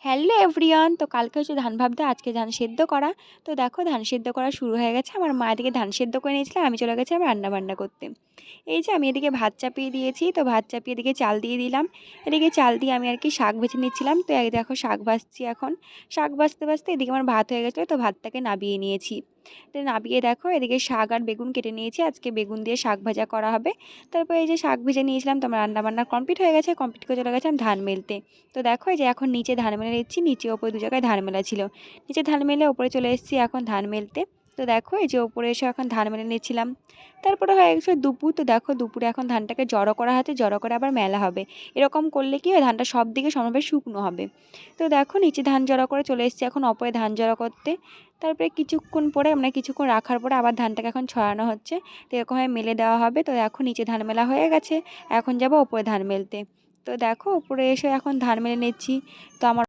Hello everyone, তো কালকে হচ্ছে ধান ভাবতে আজকে ধান সেদ্ধ করা। তো দেখো ধান সেদ্ধ করা শুরু হয়ে গেছে। আমার মা এদিকে ধান সেদ্ধ করে নিয়েছিল, আমি চলে গেছি আমার রান্না বান্না করতে। এই যে আমি এদিকে ভাত চাপিয়ে দিয়েছি, তো ভাত চাপিয়ে এদিকে চাল দিয়ে দিলাম। এদিকে চাল দিয়ে আমি আর কি শাক ভেজে নিচ্ছিলাম। তো এই দেখো শাক ভাজছি এখন। শাক ভাজতে ভাজতে এদিকে আমার ভাত হয়ে গেছিলো, তো ভাতটাকে নাবিয়ে নিয়েছি। তো নাবিয়ে দেখো এদিকে শাক আর বেগুন কেটে নিয়েছি, আজকে বেগুন দিয়ে শাক ভাজা করা হবে। তারপর এই যে শাক ভেজে নিয়েছিলাম, তো আমার রান্না বান্না কমপ্লিট হয়ে গেছে, কমপ্লিট করে চলে গেছে আমি ধান মেলতে। তো দেখো এই যে এখন নিচে ধান মেলে নিচ্ছি, নিচে ওপরে দু জায়গায় ধান মেলা ছিল। নিচে ধান মেলে ওপরে চলে এসেছি এখন ধান মেলতে। তো দেখো এই যে ওপরে এসে এখন ধান মেলে নিচ্ছিলাম। তারপরে হয়ে গেছে দুপুর। তো দেখো দুপুরে এখন ধানটাকে জড়ো করা হচ্ছে, জড়ো করে আবার মেলা হবে। এরকম করলে কি হয়, ধানটা সব দিকে সমানভাবে শুকনো হবে। তো দেখো নিচে ধান জড়ো করে চলে এসেছি এখন ওপরে ধান জড়ো করতে। তারপরে কিছুক্ষণ পরে মানে কিছুক্ষণ রাখার পরে আবার ধানটাকে এখন ছড়ানো হচ্ছে। তো এরকমভাবে মেলে দেওয়া হবে। তো এখন নিচে ধান মেলা হয়ে গেছে, এখন যাবো ওপরে ধান মেলতে। তো দেখো উপরে এসে এখন ধান মেলে নিচ্ছি। তো আমার